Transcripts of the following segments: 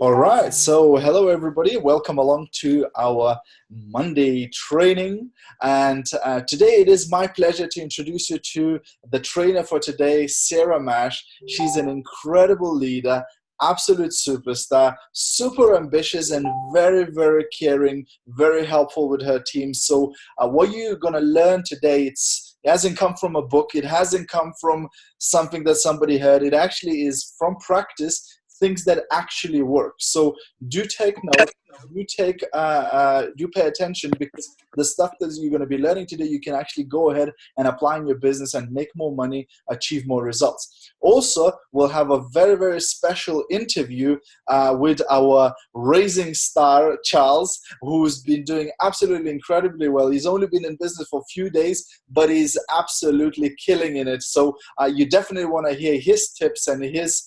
All right, so hello everybody. Welcome along to our Monday training. And today it is my pleasure to introduce you to the trainer for today, Sarah Mash. She's an incredible leader, absolute superstar, super ambitious and very, very caring, very helpful with her team. So what you're going to learn today, it hasn't come from a book. It hasn't come from something that somebody heard. It actually is from practice, things that actually work. So do take note, do pay attention, because the stuff that you're going to be learning today, you can actually go ahead and apply in your business and make more money, achieve more results. Also, we'll have a very, very special interview with our rising star, Charles, who's been doing absolutely incredibly well. He's only been in business for a few days, but he's absolutely killing in it. So you definitely want to hear his tips and his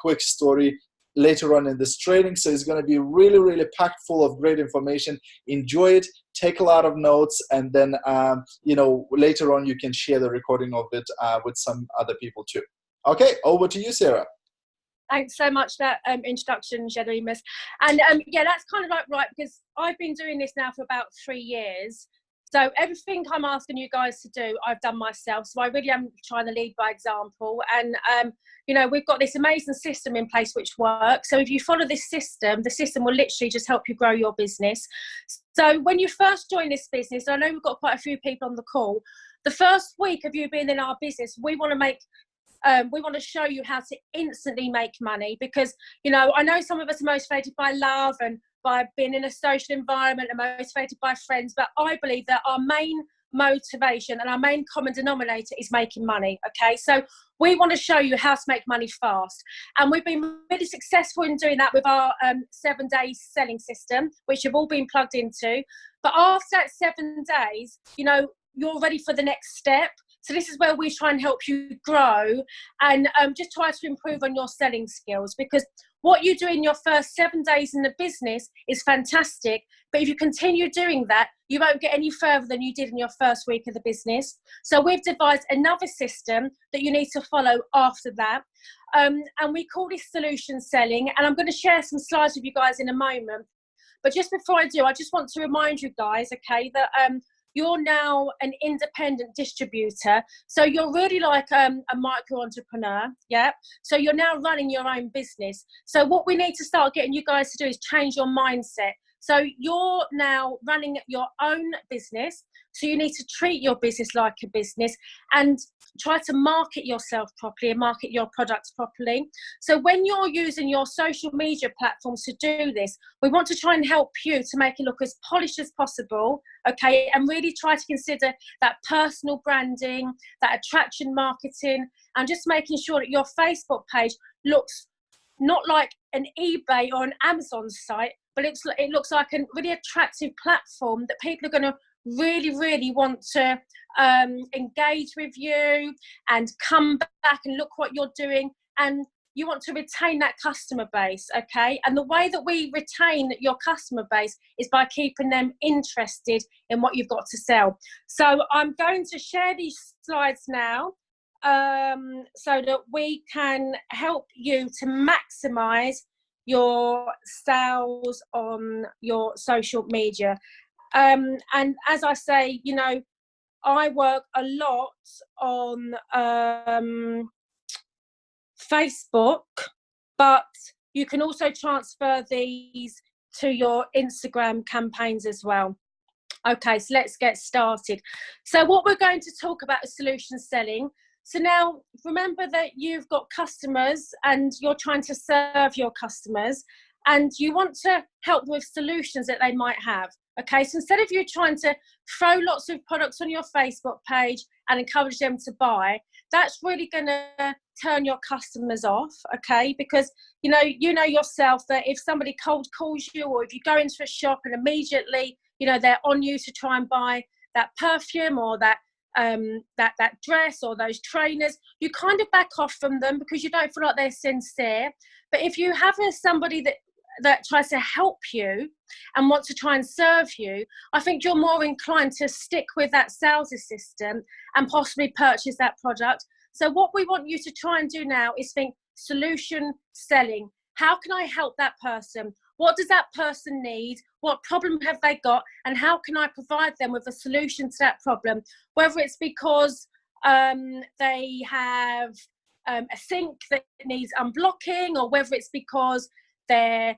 quick story later on in this training. So it's going to be really, really packed full of great information. Enjoy it, take a lot of notes, and then later on you can share the recording of it with some other people too. Okay, over to you, Sarah. Thanks so much for that introduction, Jedimus. And yeah, that's kind of like right, because I've been doing this now for about 3 years. So everything I'm asking you guys to do, I've done myself. So I really am trying to lead by example. And, we've got this amazing system in place which works. So if you follow this system, the system will literally just help you grow your business. So when you first join this business, I know we've got quite a few people on the call. The first week of you being in our business, we want to show you how to instantly make money, because, I know some of us are motivated by love and by being in a social environment and motivated by friends, but I believe that our main motivation and our main common denominator is making money. Okay, so we want to show you how to make money fast, and we've been really successful in doing that with our 7-day selling system, which you've all been plugged into. But after that 7 days, you're ready for the next step. So this is where we try and help you grow and just try to improve on your selling skills, because what you do in your first 7 days in the business is fantastic. But if you continue doing that, you won't get any further than you did in your first week of the business. So we've devised another system that you need to follow after that. And we call this solution selling. And I'm going to share some slides with you guys in a moment. But just before I do, I just want to remind you guys, okay, that you're now an independent distributor. So you're really like a micro entrepreneur, yeah? So you're now running your own business. So what we need to start getting you guys to do is change your mindset. So you're now running your own business. So you need to treat your business like a business and try to market yourself properly and market your products properly. So when you're using your social media platforms to do this, we want to try and help you to make it look as polished as possible, okay? And really try to consider that personal branding, that attraction marketing, and just making sure that your Facebook page looks not like an eBay or an Amazon site, but it looks like a really attractive platform that people are going to really, really want to engage with you and come back and look what you're doing. And you want to retain that customer base, okay? And the way that we retain your customer base is by keeping them interested in what you've got to sell. So I'm going to share these slides now so that we can help you to maximize your sales on your social media. And as I say, I work a lot on Facebook, but you can also transfer these to your Instagram campaigns as well. Okay, so let's get started. So what we're going to talk about is solution selling. So now remember that you've got customers and you're trying to serve your customers, and you want to help with solutions that they might have. Okay, so instead of you trying to throw lots of products on your Facebook page and encourage them to buy, that's really going to turn your customers off, okay? Because, you know yourself that if somebody cold calls you, or if you go into a shop and immediately, they're on you to try and buy that perfume or that dress or those trainers, you kind of back off from them because you don't feel like they're sincere. But if you have somebody that tries to help you and wants to try and serve you, I think you're more inclined to stick with that sales assistant and possibly purchase that product. So what we want you to try and do now is think solution selling. how can I help that person? What does that person need? What problem have they got? And how can I provide them with a solution to that problem? Whether it's because they have a sink that needs unblocking, or whether it's because their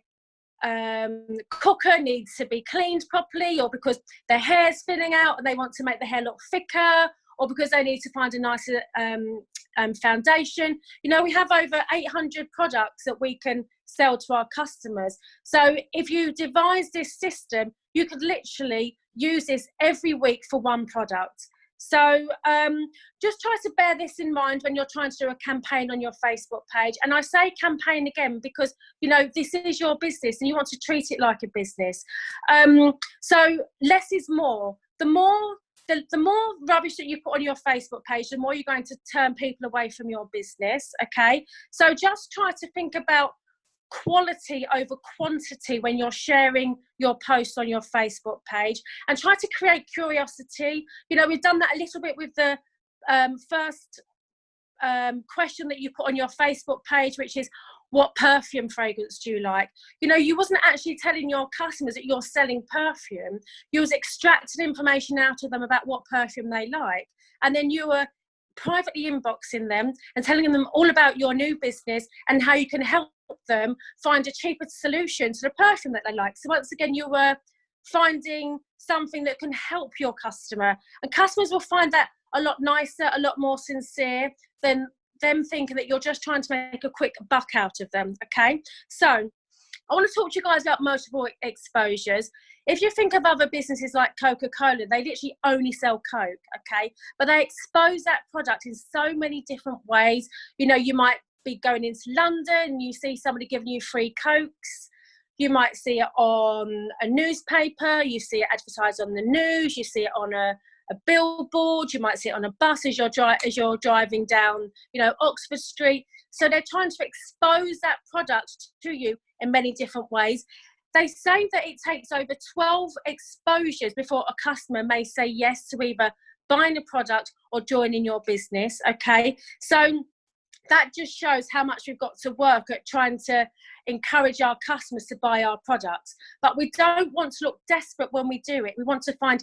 cooker needs to be cleaned properly, or because their hair's filling out and they want to make the hair look thicker, or because they need to find a nicer foundation. You know, we have over 800 products that we can sell to our customers. So if you devise this system, you could literally use this every week for one product. So just try to bear this in mind when you're trying to do a campaign on your Facebook page. And I say campaign again because, you know, this is your business and you want to treat it like a business. So less is more. The more rubbish that you put on your Facebook page, the more you're going to turn people away from your business, okay? So just try to think about quality over quantity when you're sharing your posts on your Facebook page, and try to create curiosity. You know, we've done that a little bit with the first question that you put on your Facebook page, which is, what perfume fragrance do you like? You know, you wasn't actually telling your customers that you're selling perfume. You was extracting information out of them about what perfume they like. And then you were privately inboxing them and telling them all about your new business and how you can help them find a cheaper solution to the perfume that they like. So once again, you were finding something that can help your customer. And customers will find that a lot nicer, a lot more sincere than them thinking that you're just trying to make a quick buck out of them, okay? So I want to talk to you guys about multiple exposures. If you think of other businesses like Coca-Cola, they literally only sell Coke, okay? But they expose that product in so many different ways. You know, you might be going into London, you see somebody giving you free Cokes. You might see it on a newspaper, you see it advertised on the news, you see it on a billboard, you might see it on a bus as you're driving down, you know, Oxford Street. So they're trying to expose that product to you in many different ways. They say that it takes over 12 exposures before a customer may say yes to either buying a product or joining your business, okay? So that just shows how much we've got to work at trying to encourage our customers to buy our products. But we don't want to look desperate when we do it. We want to find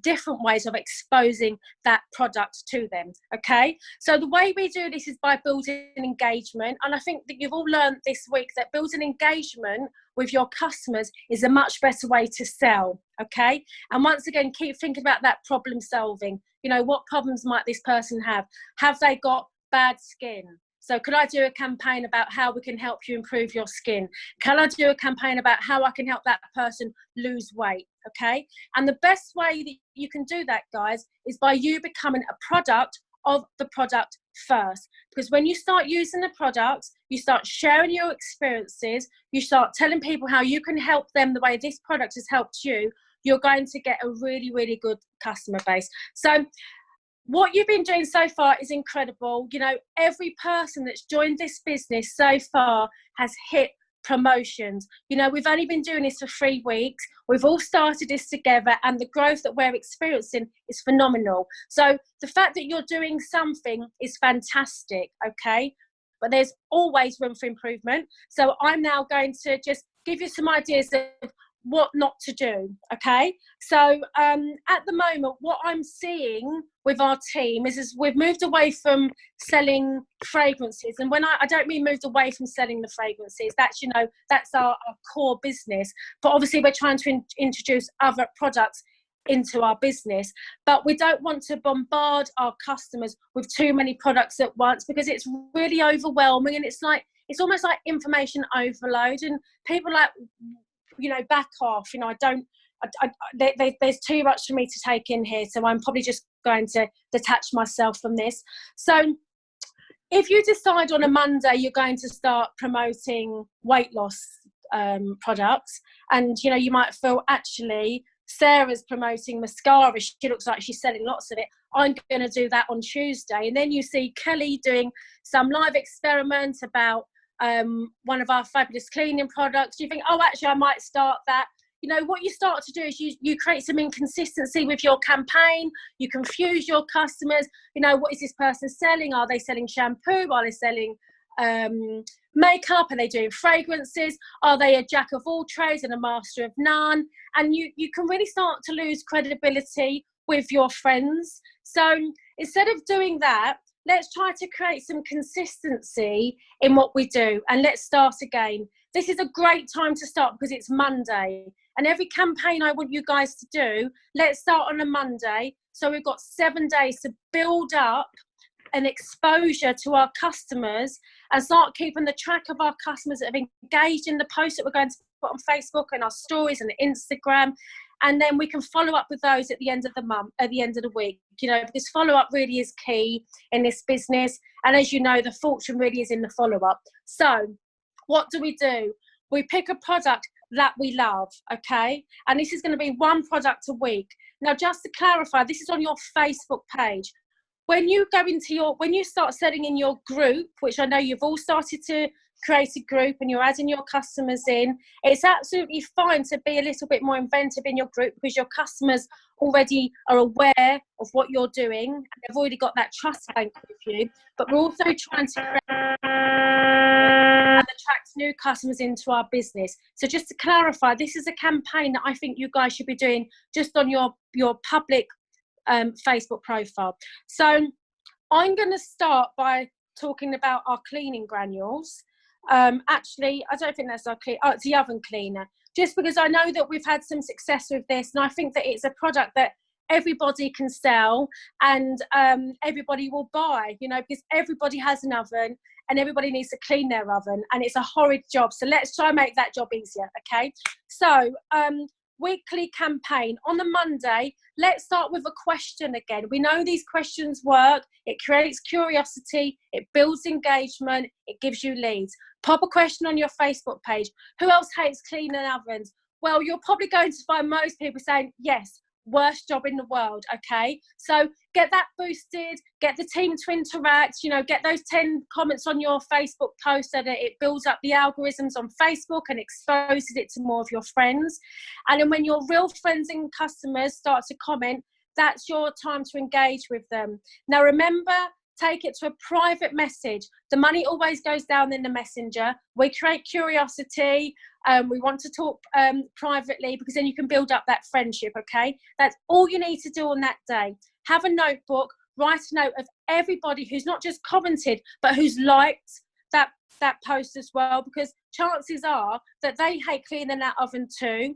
different ways of exposing that product to them, okay? So the way we do this is by building engagement, and I think that you've all learned this week that building engagement with your customers is a much better way to sell, okay? And once again, keep thinking about that problem solving. You know, what problems might this person have? Have they got bad skin? So could I do a campaign about how we can help you improve your skin? Can I do a campaign about how I can help that person lose weight? Okay. And the best way that you can do that, guys, is by you becoming a product of the product first. Because when you start using the product, you start sharing your experiences, you start telling people how you can help them the way this product has helped you, you're going to get a really, really good customer base. So what you've been doing so far is incredible. You know, every person that's joined this business so far has hit promotions. You know, we've only been doing this for 3 weeks. We've all started this together, and the growth that we're experiencing is phenomenal. So the fact that you're doing something is fantastic, okay? But there's always room for improvement. So I'm now going to just give you some ideas of what not to do, okay? So at the moment, what I'm seeing with our team is we've moved away from selling fragrances. And when I don't mean moved away from selling the fragrances, that's, you know, that's our core business. But obviously we're trying to introduce other products into our business, but we don't want to bombard our customers with too many products at once, because it's really overwhelming, and it's almost like information overload, and people like, you know, back off. You know, there's too much for me to take in here, so I'm probably just going to detach myself from this. So if you decide on a Monday you're going to start promoting weight loss products, and you know, you might feel, actually Sarah's promoting mascara, she looks like she's selling lots of it, I'm going to do that on Tuesday. And then you see Kelly doing some live experiment about one of our fabulous cleaning products. You think, oh, actually I might start that. You know, what you start to do is you create some inconsistency with your campaign. You confuse your customers. You know, what is this person selling? Are they selling shampoo? Are they selling makeup? Are they doing fragrances? Are they a jack of all trades and a master of none? And you can really start to lose credibility with your friends. So instead of doing that, let's try to create some consistency in what we do, and let's start again. This is a great time to start because it's Monday, and every campaign I want you guys to do, let's start on a Monday. So we've got 7 days to build up an exposure to our customers and start keeping the track of our customers that have engaged in the posts that we're going to put on Facebook and our stories and Instagram. And then we can follow up with those at the end of the month, at the end of the week, because follow up really is key in this business. And as you know, the fortune really is in the follow up. So what do? We pick a product that we love, okay? And this is going to be one product a week. Now, just to clarify, this is on your Facebook page. When you go into when you start selling in your group, which I know you've all started to create a group and you're adding your customers in, it's absolutely fine to be a little bit more inventive in your group because your customers already are aware of what you're doing and they've already got that trust bank with you. But we're also trying to create and attract new customers into our business. So just to clarify, this is a campaign that I think you guys should be doing just on your public Facebook profile. So I'm going to start by talking about our cleaning granules. Actually, I don't think that's our it's the oven cleaner, just because I know that we've had some success with this, and I think that it's a product that everybody can sell and everybody will buy, because everybody has an oven and everybody needs to clean their oven, and it's a horrid job. So let's try and make that job easier, okay? So weekly campaign on the Monday. Let's start with a question again. We know these questions work. It creates curiosity, it builds engagement, it gives you leads. Pop a question on your Facebook page. Who else hates cleaning ovens? Well, you're probably going to find most people saying yes, worst job in the world, okay? So get that boosted, get the team to interact, get those 10 comments on your Facebook post so that it builds up the algorithms on Facebook and exposes it to more of your friends. And then when your real friends and customers start to comment, that's your time to engage with them. Now remember, take it to a private message. The money always goes down in the messenger. We create curiosity. We want to talk privately because then you can build up that friendship, okay? That's all you need to do on that day. Have a notebook, write a note of everybody who's not just commented, but who's liked that post as well, because chances are that they hate cleaning that oven too.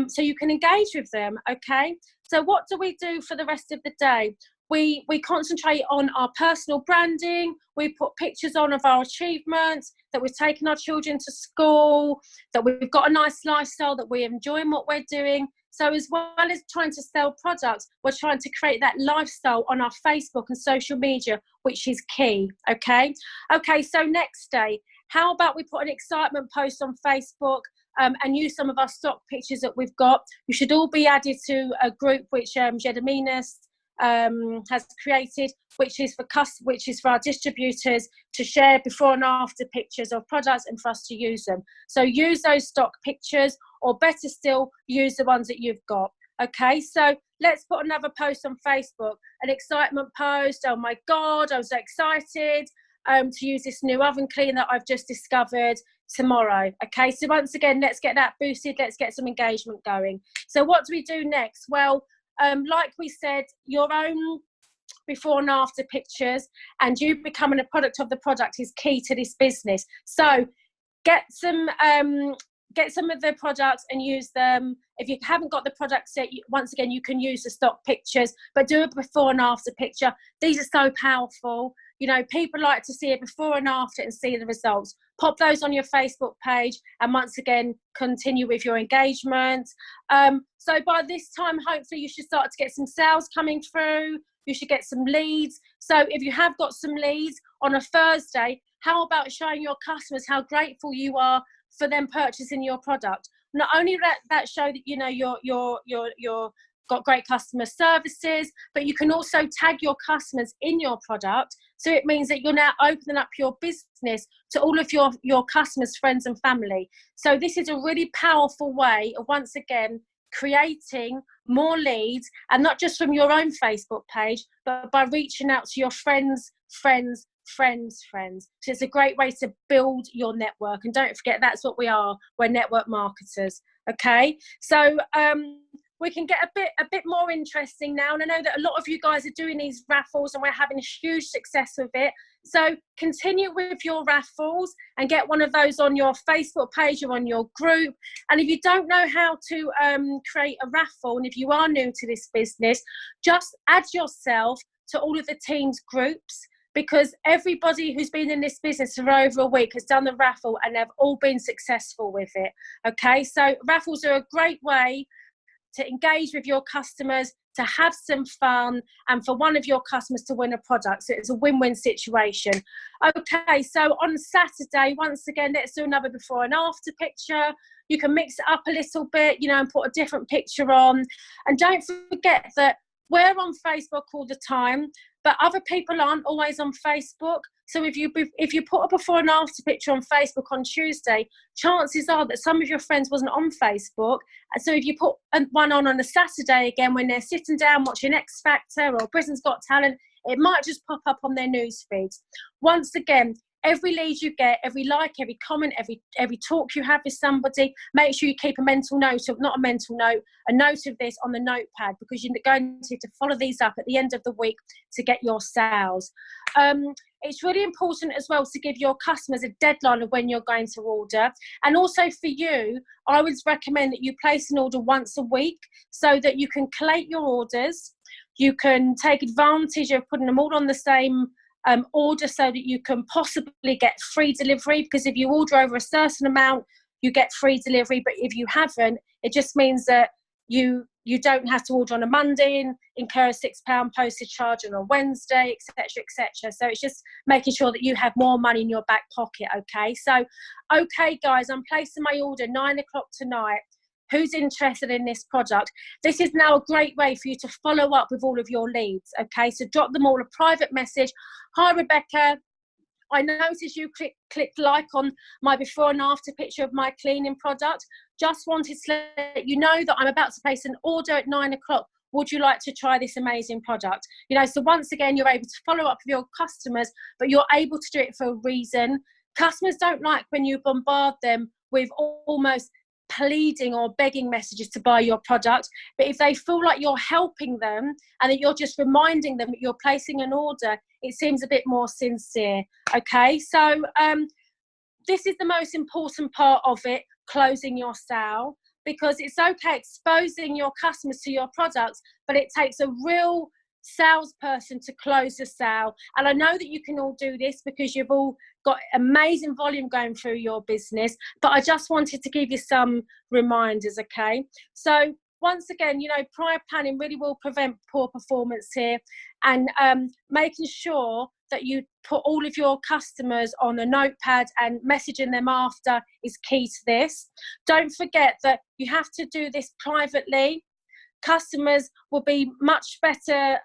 So you can engage with them, okay? So what do we do for the rest of the day? We concentrate on our personal branding. We put pictures on of our achievements, that we've taken our children to school, that we've got a nice lifestyle, that we're enjoying what we're doing. So as well as trying to sell products, we're trying to create that lifestyle on our Facebook and social media, which is key, okay? Okay, so next day, how about we put an excitement post on Facebook and use some of our stock pictures that we've got. You should all be added to a group which Jedaminas has created, which is for our distributors to share before and after pictures of products and for us to use them. So use those stock pictures, or better still, use the ones that you've got. Okay, so let's put another post on Facebook, an excitement post. Oh my God, I was so excited to use this new oven cleaner that I've just discovered tomorrow. Okay, so once again, let's get that boosted, let's get some engagement going. So what do we do next? Well, like we said, your own before and after pictures and you becoming a product of the product is key to this business. So get some of the products and use them. If you haven't got the product set, once again, you can use the stock pictures, but do a before and after picture. These are so powerful. People like to see it before and after and see the results. Pop those on your Facebook page and once again, continue with your engagement. So by this time, hopefully you should start to get some sales coming through. You should get some leads. So if you have got some leads on a Thursday, how about showing your customers how grateful you are for them purchasing your product? Not only that show that you're got great customer services, but you can also tag your customers in your product. So it means that you're now opening up your business to all of your customers, friends and family. So this is a really powerful way of, once again, creating more leads, and not just from your own Facebook page, but by reaching out to your friends friends. So it's a great way to build your network. And don't forget, that's what we are. We're network marketers. Okay. So we can get a bit more interesting now. And I know that a lot of you guys are doing these raffles and we're having huge success with it. So continue with your raffles and get one of those on your Facebook page or on your group. And if you don't know how to create a raffle, and if you are new to this business, just add yourself to all of the team's groups, because everybody who's been in this business for over a week has done the raffle and they've all been successful with it. Okay, so raffles are a great way to engage with your customers, to have some fun, and for one of your customers to win a product. So it's a win-win situation. Okay, so on Saturday, once again, let's do another before and after picture. You can mix it up a little bit, you know, and put a different picture on. And don't forget that we're on Facebook all the time, but other people aren't always on Facebook. So if you put a before and after picture on Facebook on Tuesday, chances are that some of your friends wasn't on Facebook. So if you put one on a Saturday again, when they're sitting down watching X Factor or Britain's Got Talent, it might just pop up on their news feeds. Once again, every lead you get, every like, every comment, every talk you have with somebody, make sure you keep a mental note of, not a mental note, a note of this on the notepad, because you're going to follow these up at the end of the week to get your sales. It's really important as well to give your customers a deadline of when you're going to order. And also for you, I would recommend that you place an order once a week so that you can collate your orders. You can take advantage of putting them all on the same order so that you can possibly get free delivery, because if you order over a certain amount, you get free delivery. But if you haven't, it just means that you don't have to order on a Monday and incur a £6 postage charge on a Wednesday, etc., etc. So it's just making sure that you have more money in your back pocket. Okay, so okay guys, I'm placing my order 9 o'clock tonight. Who's interested in this product? This is now a great way for you to follow up with all of your leads. Okay, so drop them all a private message. Hi Rebecca, I noticed you clicked like on my before and after picture of my cleaning product. Just wanted to let you know that I'm about to place an order at 9 o'clock. Would you like to try this amazing product? You know, so once again, you're able to follow up with your customers, but you're able to do it for a reason. Customers don't like when you bombard them with almost pleading or begging messages to buy your product. But if they feel like you're helping them and that you're just reminding them that you're placing an order, it seems a bit more sincere. Okay, so this is the most important part of it, closing your sale, because it's okay exposing your customers to your products, but it takes a real salesperson to close the sale. And I know that you can all do this because you've all got amazing volume going through your business, but I just wanted to give you some reminders. Okay, so once again, you know, prior planning really will prevent poor performance here, and making sure that you put all of your customers on a notepad and messaging them after is key to this. Don't forget that you have to do this privately. Customers will be much better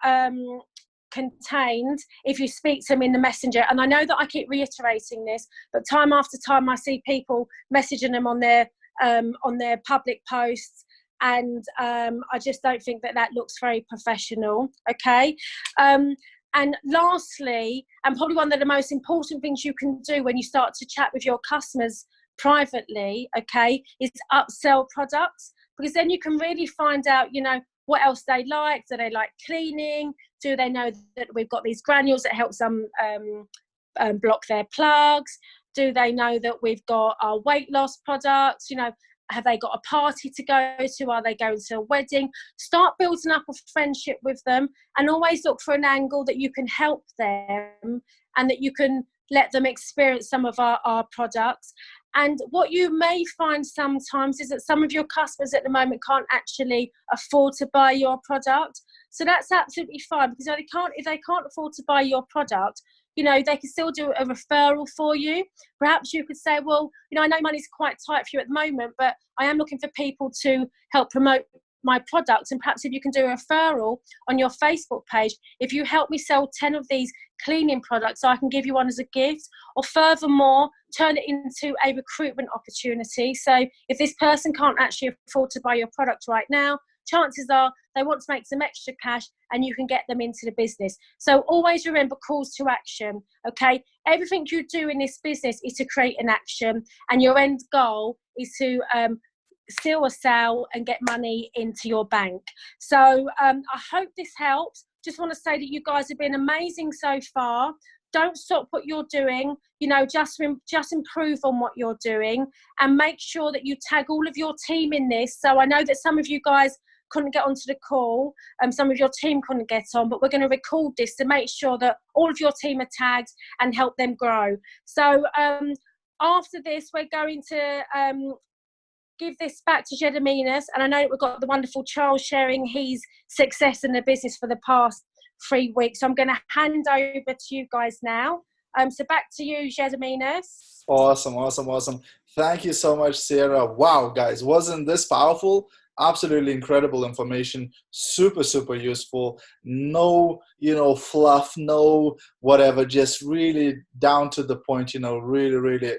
contained if you speak to them in the messenger. And I know that I keep reiterating this, but time after time I see people messaging them on their public posts, and I just don't think that that looks very professional. Okay. And lastly, and probably one of the most important things you can do when you start to chat with your customers privately, okay, is upsell products, because then you can really find out, you know, what else they like. Do they like cleaning? Do they know that we've got these granules that help them block their plugs? Do they know that we've got our weight loss products? You know, have they got a party to go to? Are they going to a wedding? Start building up a friendship with them, and always look for an angle that you can help them and that you can let them experience some of our products. And what you may find sometimes is that some of your customers at the moment can't actually afford to buy your product. So that's absolutely fine, because if they can't afford to buy your product, you know, they can still do a referral for you. Perhaps you could say, well, you know, I know money's quite tight for you at the moment, but I am looking for people to help promote my products. And perhaps if you can do a referral on your Facebook page, if you help me sell 10 of these cleaning products, I can give you one as a gift. Or furthermore, turn it into a recruitment opportunity. So if this person can't actually afford to buy your product right now, chances are they want to make some extra cash and you can get them into the business. So always remember calls to action, okay? Everything you do in this business is to create an action, and your end goal is to seal a sale and get money into your bank. So I hope this helps. Just want to say that you guys have been amazing so far. Don't stop what you're doing, just improve on what you're doing, and make sure that you tag all of your team in this. So I know that some of you guys couldn't get onto the call, some of your team couldn't get on, but we're going to record this to make sure that all of your team are tagged and help them grow. So after this, we're going to give this back to Gediminas, and I know we've got the wonderful Charles sharing his success in the business for the past 3 weeks. So I'm going to hand over to you guys now. So back to you, Gediminas. Awesome. Thank you so much, Sarah. Wow, guys, wasn't this powerful? Absolutely incredible information, super useful. No, fluff, no whatever, just really down to the point, really,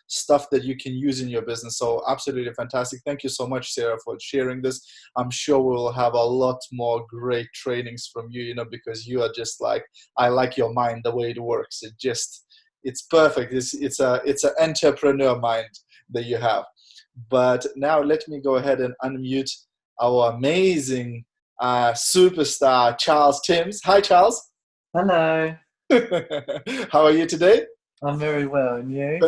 stuff that you can use in your business. So absolutely fantastic. Thank you so much, Sarah, for sharing this. I'm sure we'll have a lot more great trainings from you, because you are just like, I like your mind, the way it works. It's perfect. It's an entrepreneur mind that you have. But now let me go ahead and unmute our amazing superstar, Charles Timms. Hi, Charles. Hello. How are you today? I'm very well, and you?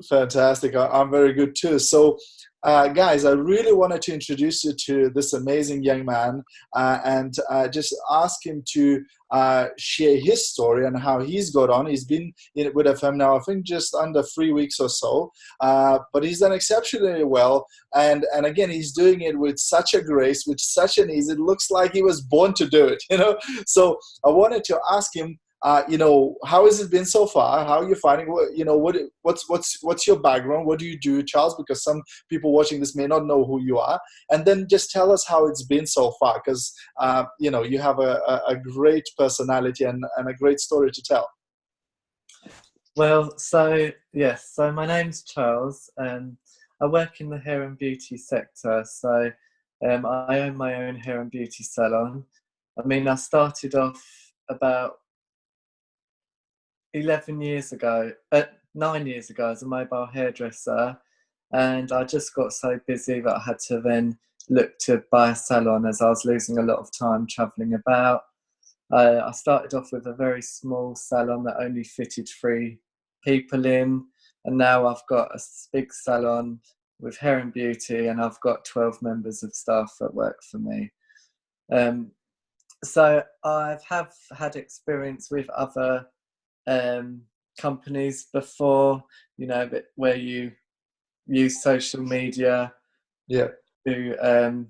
Fantastic. I'm very good too. So, guys, I really wanted to introduce you to this amazing young man and just ask him to share his story and how he's got on. He's been with FM now, I think, just under 3 weeks or so, but he's done exceptionally well. And again, he's doing it with such a grace, with such an ease. It looks like he was born to do it, So I wanted to ask him, how has it been so far? How are you finding? What's your background? What do you do, Charles? Because some people watching this may not know who you are. And then just tell us how it's been so far, because you have a great personality and a great story to tell. Well, so yes, so my name's Charles, and I work in the hair and beauty sector. So I own my own hair and beauty salon. I mean, I started off about 9 years ago as a mobile hairdresser, and I just got so busy that I had to then look to buy a salon, as I was losing a lot of time travelling about. I started off with a very small salon that only fitted 3 people in, and now I've got a big salon with hair and beauty, and I've got 12 members of staff that work for me. So I have had experience with other companies before, where you use social media to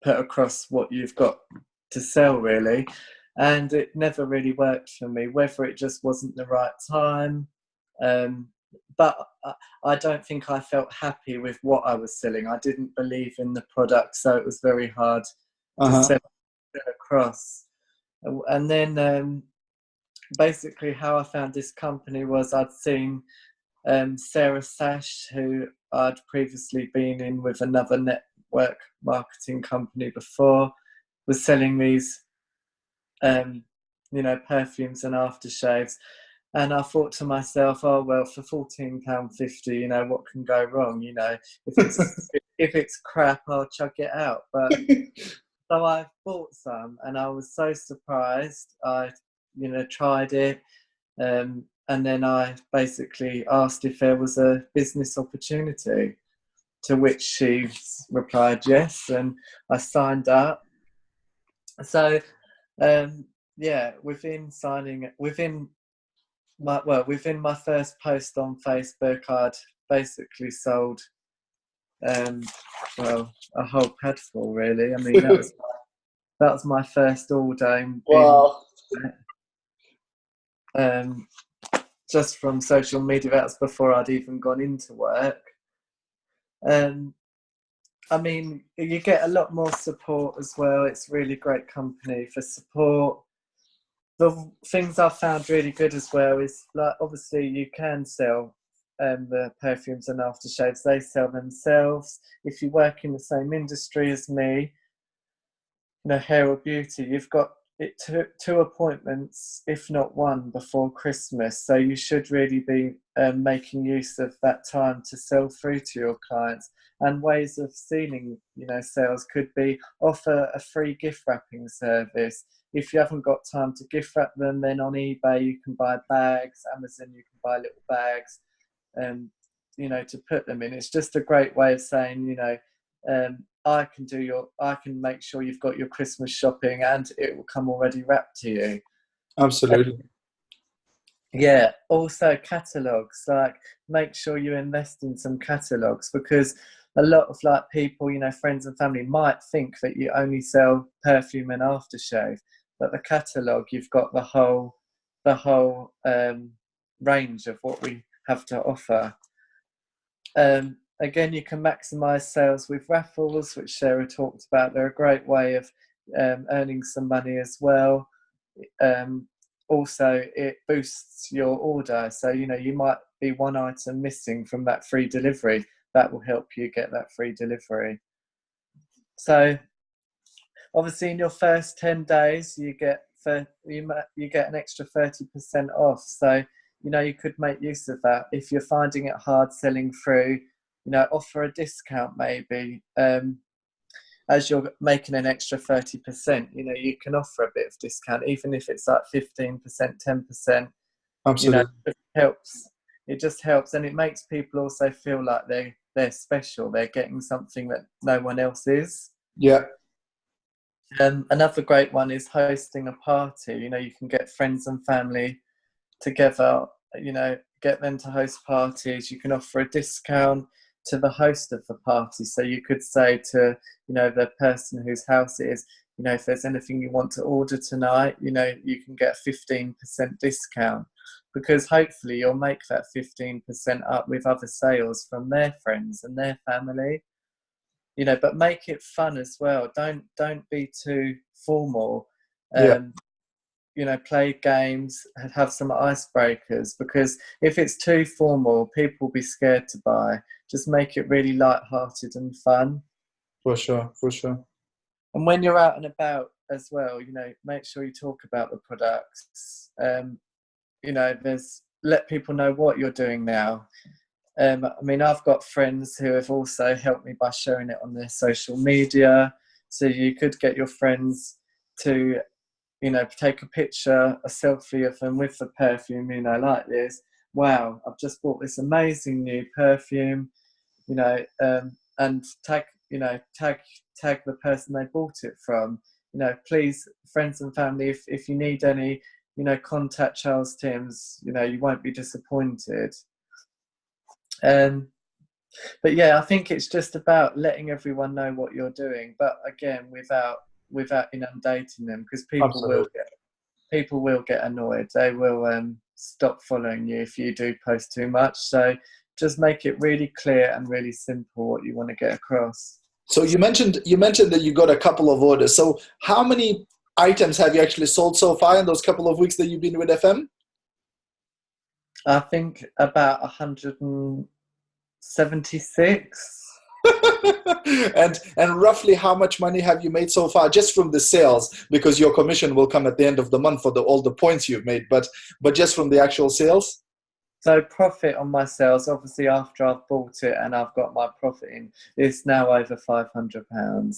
put across what you've got to sell, really, and it never really worked for me, whether it just wasn't the right time, but I don't think I felt happy with what I was selling. I didn't believe in the product, so it was very hard to sell across. And then basically how I found this company was I'd seen Sarah Sash, who I'd previously been in with another network marketing company before, was selling these perfumes and aftershaves, and I thought to myself, oh well, for £14.50, what can go wrong? If it's crap, I'll chuck it out. But so I bought some, and I was so surprised. I tried it, and then I basically asked if there was a business opportunity, to which she replied yes, and I signed up. So within my first post on Facebook, I'd basically sold a whole pad full, really. I mean, that was my first order. Wow. Just from social media. That's before I'd even gone into work. I mean, you get a lot more support as well. It's really great company for support. The things I've found really good as well is, like, obviously you can sell the perfumes and aftershaves. They sell themselves. If you work in the same industry as me, hair or beauty, you've got it two appointments, if not one, before Christmas. So you should really be making use of that time to sell through to your clients. And ways of sealing, sales could be offer a free gift wrapping service. If you haven't got time to gift wrap them, then on eBay you can buy bags, Amazon you can buy little bags, to put them in. It's just a great way of saying, I can make sure you've got your Christmas shopping and it will come already wrapped to you. Absolutely. Yeah. Also catalogs, like make sure you invest in some catalogs, because a lot of people, friends and family might think that you only sell perfume and aftershave, but the catalog, you've got the whole range of what we have to offer. Again, you can maximise sales with Raffles, which Sarah talked about. They're a great way of earning some money as well. Also, it boosts your order. So, you might be one item missing from that free delivery. That will help you get that free delivery. So, obviously, in your first 10 days, you get an extra 30% off. So, you could make use of that. If you're finding it hard selling through, offer a discount maybe. As you're making an extra 30%, you can offer a bit of discount, even if it's like 15%, 10%. Absolutely. It helps. It just helps, and it makes people also feel like they're special. They're getting something that no one else is. Yeah. Another great one is hosting a party. You can get friends and family together, get them to host parties. You can offer a discount to the host of the party. So you could say to, the person whose house it is, if there's anything you want to order tonight, you can get a 15% discount, because hopefully you'll make that 15% up with other sales from their friends and their family. But make it fun as well. Don't be too formal. Play games and have some icebreakers, because if it's too formal, people will be scared to buy. Just make it really light-hearted and fun. For sure. And when you're out and about as well, make sure you talk about the products. Let people know what you're doing now. I've got friends who have also helped me by sharing it on their social media. So you could get your friends to, take a picture, a selfie of them with the perfume, like this. Wow, I've just bought this amazing new perfume, and tag the person they bought it from. Please, friends and family, if you need any, contact Charles Timms. You won't be disappointed. But yeah, I think it's just about letting everyone know what you're doing, but again, without inundating them, because people will get annoyed. They will stop following you if you do post too much. So just make it really clear and really simple what you want to get across. So you mentioned that you got a couple of orders. So how many items have you actually sold so far in those couple of weeks that you've been with FM? I think about 176. and roughly how much money have you made so far, just from the sales? Because your commission will come at the end of the month for all the points you've made, but just from the actual sales. So profit on my sales, obviously after I've bought it and I've got my profit in, is now over £500.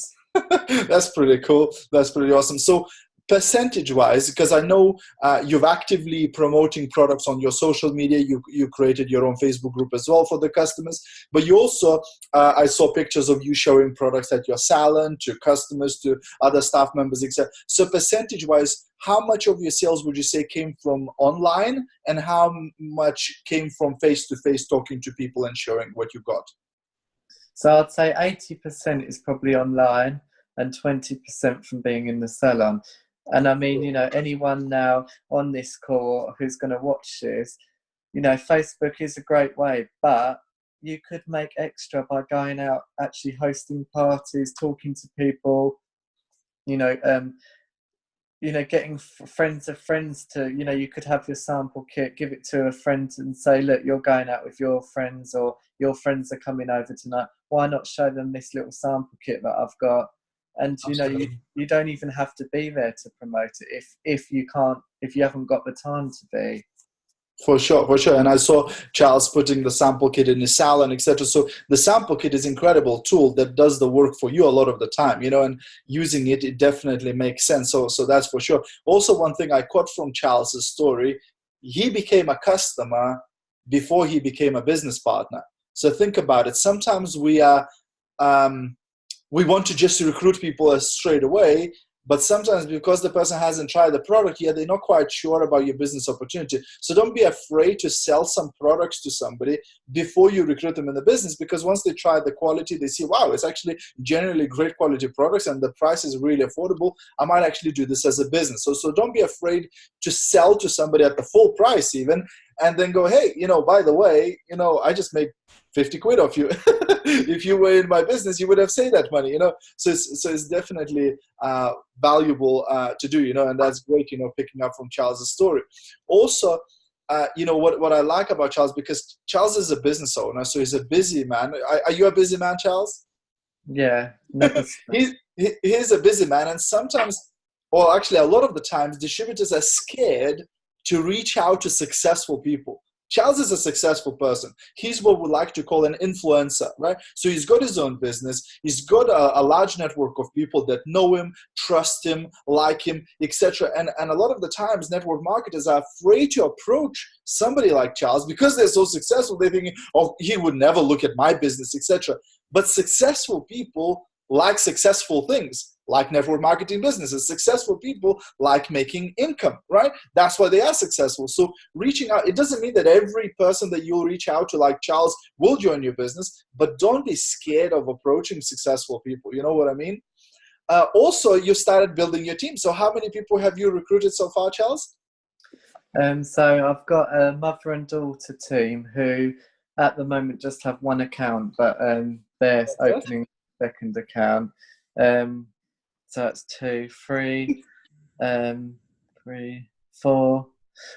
That's pretty cool. That's pretty awesome. So percentage-wise, because I know you've actively promoting products on your social media, you created your own Facebook group as well for the customers, but you also, I saw pictures of you showing products at your salon, to customers, to other staff members, etc. So percentage-wise, how much of your sales would you say came from online, and how much came from face-to-face talking to people and showing what you got? So I'd say 80% is probably online and 20% from being in the salon. And anyone now on this call who's going to watch this, Facebook is a great way, but you could make extra by going out, actually hosting parties, talking to people, getting friends of friends to, you could have your sample kit, give it to a friend and say, look, you're going out with your friends, or your friends are coming over tonight. Why not show them this little sample kit that I've got? And Absolutely. you don't even have to be there to promote it if you haven't got the time to be. For sure, for sure. And I saw Charles putting the sample kit in his salon, etc. So the sample kit is an incredible tool that does the work for you a lot of the time, and using it, it definitely makes sense. So that's for sure. Also, one thing I caught from Charles's story, he became a customer before he became a business partner. So think about it. Sometimes we want to just recruit people straight away, but sometimes because the person hasn't tried the product yet, they're not quite sure about your business opportunity. So don't be afraid to sell some products to somebody before you recruit them in the business, because once they try the quality, they see, wow, it's actually generally great quality products and the price is really affordable. I might actually do this as a business. So don't be afraid to sell to somebody at the full price even, and then go, hey, by the way, I just made 50 quid off you. If you were in my business, you would have saved that money, So it's definitely valuable to do, and that's great, picking up from Charles's story. Also, what I like about Charles, because Charles is a business owner, so he's a busy man. Are you a busy man, Charles? Yeah, never. He's a busy man, and sometimes, or actually a lot of the times, distributors are scared to reach out to successful people. Charles is a successful person. He's what we like to call an influencer, right? So he's got his own business. He's got a large network of people that know him, trust him, like him, etc. And a lot of the times, network marketers are afraid to approach somebody like Charles because they're so successful. They're thinking, oh, he would never look at my business, etc. But successful people like successful things, like network marketing businesses. Successful people like making income, right? That's why they are successful. So reaching out, it doesn't mean that every person that you'll reach out to like Charles will join your business, but don't be scared of approaching successful people. You know what I mean? Also, you started building your team. So how many people have you recruited so far, Charles? So I've got a mother and daughter team who at the moment just have one account, but they're opening a second account. So that's 2, 3, 3, 4.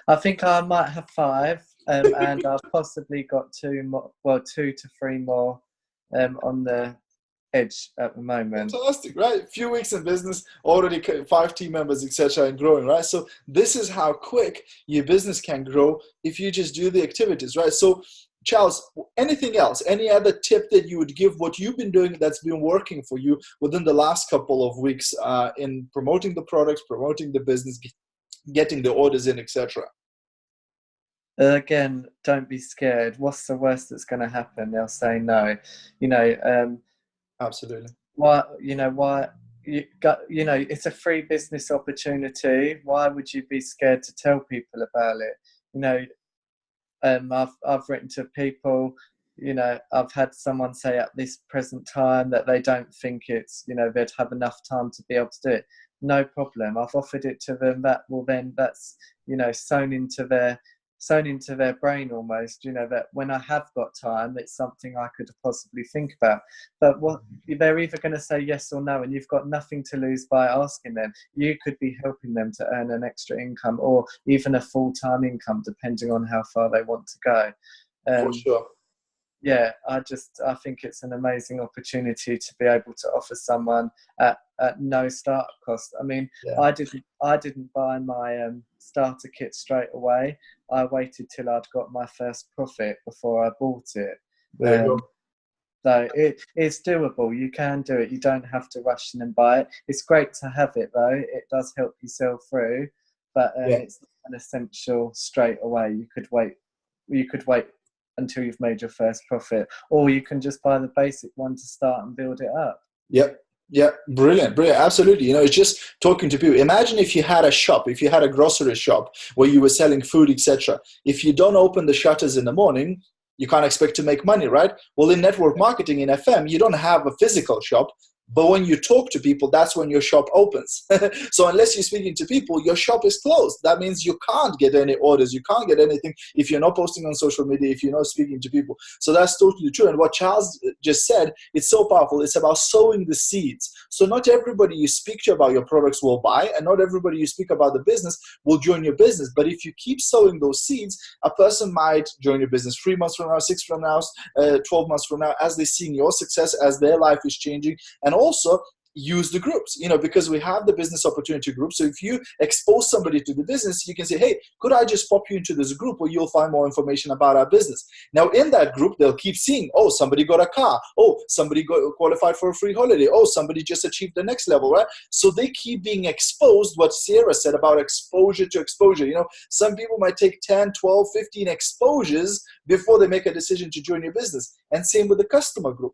I think I might have 5, and I've possibly got 2 more. Well, 2 to 3 more on the edge at the moment. Fantastic, right? A few weeks in business, already 5 team members, etc., and growing, right? So this is how quick your business can grow if you just do the activities, right? So Charles, anything else? Any other tip that you would give what you've been doing that's been working for you within the last couple of weeks in promoting the products, promoting the business, getting the orders in, etc.? Again, don't be scared. What's the worst that's going to happen? They'll say no. Absolutely. Why? It's a free business opportunity. Why would you be scared to tell people about it? I've written to people, I've had someone say at this present time that they don't think it's, they'd have enough time to be able to do it. No problem. I've offered it to them. That's sewn into their brain almost, that when I have got time, it's something I could possibly think about. But they're either going to say yes or no, and you've got nothing to lose by asking them. You could be helping them to earn an extra income or even a full-time income, depending on how far they want to go. For sure. Yeah, I think it's an amazing opportunity to be able to offer someone at no startup cost. I mean, yeah. I didn't buy my starter kit straight away. I waited till I'd got my first profit before I bought it. There you go. So it's doable. You can do it. You don't have to rush in and buy it. It's great to have it though. It does help you sell through, but it's not an essential straight away. You could wait until you've made your first profit, or you can just buy the basic one to start and build it up. Yep. Yeah, brilliant, absolutely. It's just talking to people. Imagine if you had a shop, if you had a grocery shop where you were selling food, etc. If you don't open the shutters in the morning, you can't expect to make money, right? Well, in network marketing, in FM, you don't have a physical shop, but when you talk to people, that's when your shop opens. So unless you're speaking to people, your shop is closed. That means you can't get any orders. You can't get anything if you're not posting on social media, if you're not speaking to people. So that's totally true. And what Charles just said, it's so powerful. It's about sowing the seeds. So not everybody you speak to about your products will buy, and not everybody you speak about the business will join your business. But if you keep sowing those seeds, a person might join your business 3 months from now, 6 months from now, 12 months from now, as they're seeing your success, as their life is changing. And also, use the groups, because we have the business opportunity group. So if you expose somebody to the business, you can say, hey, could I just pop you into this group where you'll find more information about our business? Now in that group, they'll keep seeing, oh, somebody got a car. Oh, somebody got qualified for a free holiday. Oh, somebody just achieved the next level, right? So they keep being exposed, what Sarah said about exposure to exposure. Some people might take 10, 12, 15 exposures before they make a decision to join your business. And same with the customer group.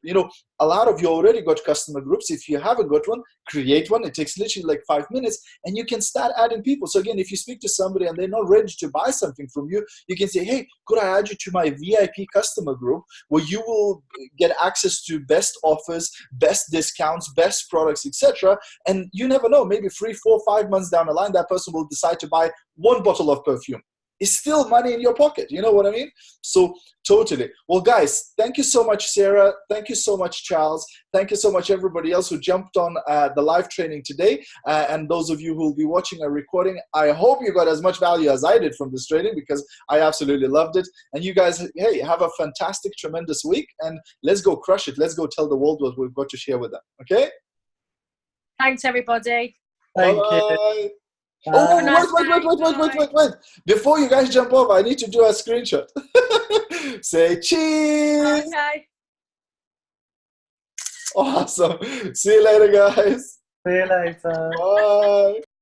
A lot of you already got customer groups. If you haven't got one, create one. It takes literally like 5 minutes and you can start adding people. So again, if you speak to somebody and they're not ready to buy something from you, you can say, hey, could I add you to my VIP customer group where you will get access to best offers, best discounts, best products, etc. And you never know, maybe 3, 4, 5 months down the line, that person will decide to buy 1 bottle of perfume. It's still money in your pocket. You know what I mean? So totally. Well, guys, thank you so much, Sarah. Thank you so much, Charles. Thank you so much, everybody else who jumped on the live training today. And those of you who will be watching a recording, I hope you got as much value as I did from this training, because I absolutely loved it. And you guys, hey, have a fantastic, tremendous week. And let's go crush it. Let's go tell the world what we've got to share with them. Okay? Thanks, everybody. Thank you. Bye-bye. Wait. Before you guys jump off, I need to do a screenshot. Say cheese. Okay. Awesome. See you later, guys. See you later. Bye.